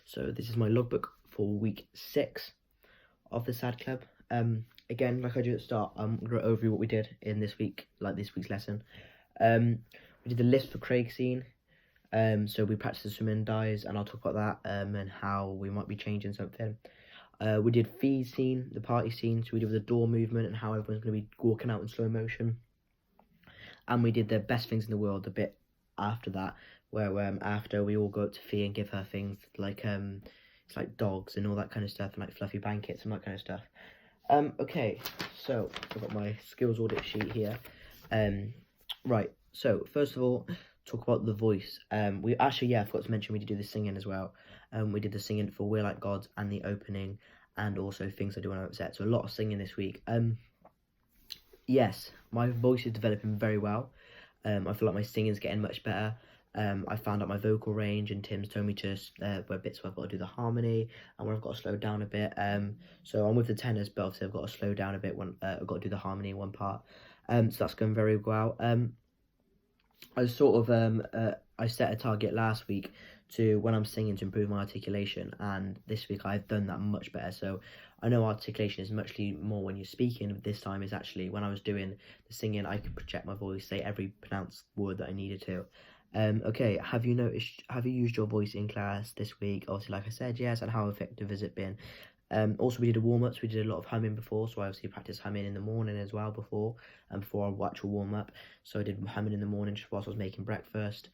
So this is my logbook for week 6 of the Sad Club. Again, like I did at the start, I'm going to overview what we did in this week, like this week's lesson. We did the list for Craig scene. So we practiced the swimming dives, and I'll talk about that and how we might be changing something. We did Fee's scene, the party scene, so we did the door movement and how everyone's going to be walking out in slow motion. And we did the best things in the world, the bit after that, where after we all go up to Fee and give her things like it's like dogs and all that kind of stuff, and like fluffy blankets and that kind of stuff. Okay, so I've got my skills audit sheet here. Right, so first of all, talk about the voice. We actually, I forgot to mention we did do the singing as well. We did the singing for We're Like Gods and the opening, and also Things I Do When I'm Upset. So a lot of singing this week. Yes, my voice is developing very well. I feel like my singing's getting much better. I found out my vocal range, and Tim's told me to where bits where I've got to do the harmony and where I've got to slow down a bit. So I'm with the tenors, but obviously I've got to slow down a bit when I've got to do the harmony in one part. So that's going very well. I sort of I set a target last week to when I'm singing to improve my articulation, and this week I've done that much better. So I know articulation is much more when you're speaking. This time is actually when I was doing the singing, I could project my voice, say every pronounced word that I needed to. Okay, have you used your voice in class this week? Obviously, like I said, yes. And how effective has it been? Also, we did a warm-up, so we did a lot of humming before, so I obviously practiced humming in the morning as well before our actual warm-up. So I did humming in the morning just whilst I was making breakfast,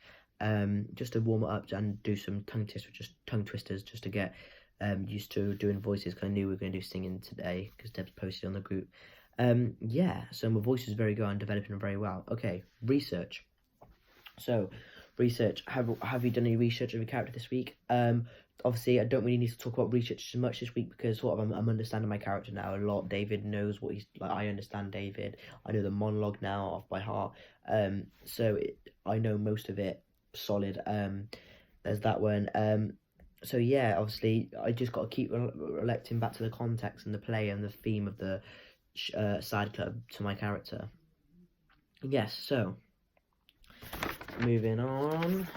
just to warm it up and do some tongue twisters just to get used to doing voices, because I knew we were going to do singing today, because Deb's posted on the group. Yeah, so my voice is very good and developing very well. Okay, research. So, research. Have you done any research of your character this week? Obviously, I don't really need to talk about research too much this week, because sort of I'm understanding my character now a lot. David knows what he's like. I understand David. I know the monologue now off by heart. So I know most of it solid. There's that one. So yeah, obviously I just got to keep reflecting back to the context and the play and the theme of the side club to my character. Yes. So moving on.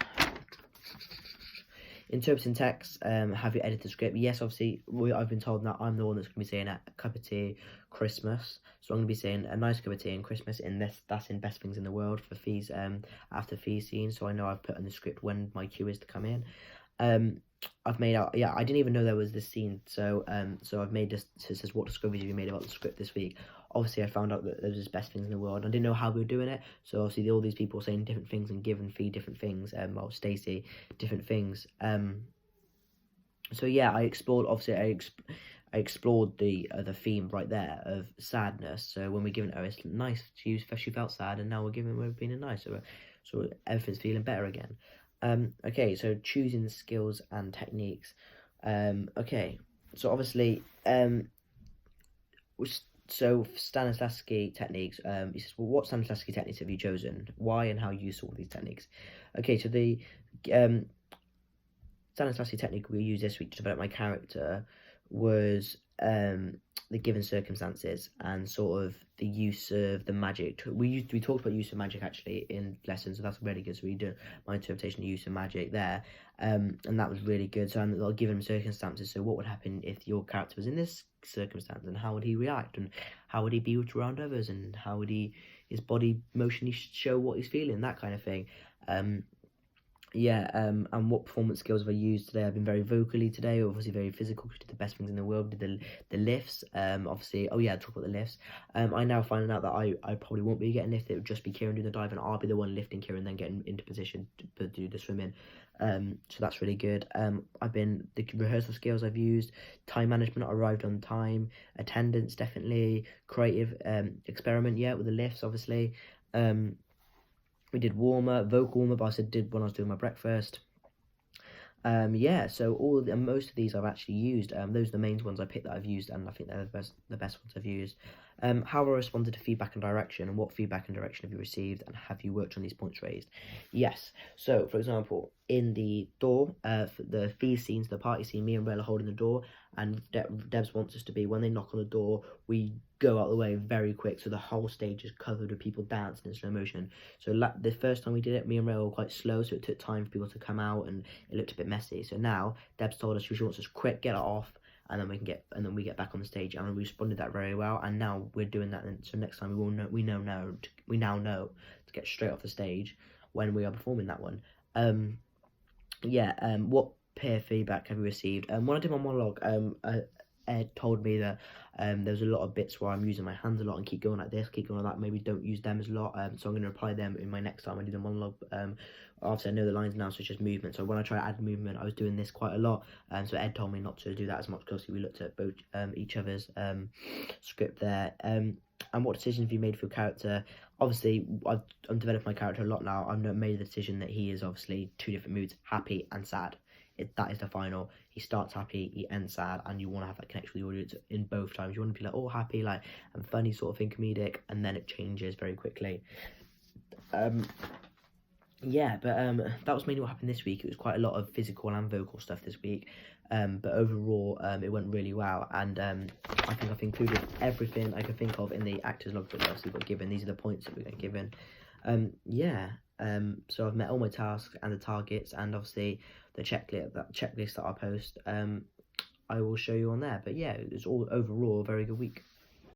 Interpreting text, have you edited the script? Yes, obviously, I've been told that I'm the one that's going to be saying a cup of tea, Christmas. So I'm going to be saying a nice cup of tea and Christmas that's in Best Things in the World for Fee's, after Fee's scene. So I know I've put in the script when my cue is to come in. I've made out, I didn't even know there was this scene. So I've made this, so it says, what discoveries have you made about the script this week? Obviously, I found out that there was Best Things in the World. I didn't know how we were doing it. So obviously, all these people saying different things and giving Fee different things. Well, Stacey, different things. So yeah, I explored. Obviously, I explored the theme right there of sadness. So when we're giving her, it's nice. She felt sad, and now we're being nice. So everything's feeling better again. Okay, so choosing the skills and techniques. Okay, so obviously, so Stanislavski techniques. He says, well, what Stanislavski techniques have you chosen? Why and how you saw these techniques? Okay, so the Stanislavski technique we used this week to develop my character was the given circumstances and sort of the use of the magic. We talked about use of magic actually in lessons, so that's really good. So we did my interpretation of use of magic there, and that was really good. So I'll give him circumstances. So what would happen if your character was in this circumstance, and how would he react, and how would he be around others, and how would his body motion show what he's feeling, that kind of thing. And what performance skills have I used today? I've been very vocally today, obviously very physical, because did the Best Things in the World, did the lifts, obviously, talk about the lifts. I now finding out that I probably won't be getting lifted, it would just be Kieran doing the dive, and I'll be the one lifting Kieran, then getting into position to do the swimming. So that's really good. The rehearsal skills I've used, time management, I arrived on time, attendance, definitely, creative experiment, with the lifts, obviously. We did warm-up, vocal warm-up, I did when I was doing my breakfast. So most of these I've actually used. Those are the main ones I picked that I've used, and I think they're the best ones I've used. How have I responded to feedback and direction, and what feedback and direction have you received, and have you worked on these points raised? Yes. So, for example, in the door, for the Fee scenes, the party scene, me and Rella holding the door, and Debs wants us to be, when they knock on the door, we go out the way very quick, so the whole stage is covered with people dancing in slow motion. So the first time we did it, me and Ray were quite slow, so it took time for people to come out, and it looked a bit messy. So now Deb's told us she wants us quick, get it off, and then we get back on the stage, and we responded that very well. And now we're doing that, and so next time we now know to get straight off the stage when we are performing that one. What peer feedback have we received? When I did my monologue, Ed told me that there's a lot of bits where I'm using my hands a lot and keep going like this, keep going like that. Maybe don't use them as a lot. So I'm going to apply them in my next time I do the monologue. Obviously I know the lines now, so it's just movement. So when I try to add movement, I was doing this quite a lot. So Ed told me not to do that as much, because we looked at both each other's script there. And what decisions have you made for your character? Obviously, I'm developing my character a lot now. I've made the decision that he is obviously 2 different moods, happy and sad. That is the final. He starts happy, he ends sad, and you want to have that connection with the audience in both times. You want to be like, oh, happy, like, and funny sort of thing, comedic, and then it changes very quickly. That was mainly what happened this week. It was quite a lot of physical and vocal stuff this week. But overall, it went really well, and I think I've included everything I could think of in the actor's logbook that obviously got given. These are the points that we got given. So I've met all my tasks and the targets, and obviously the checklist that I'll post, I will show you on there. But yeah, it was all overall a very good week.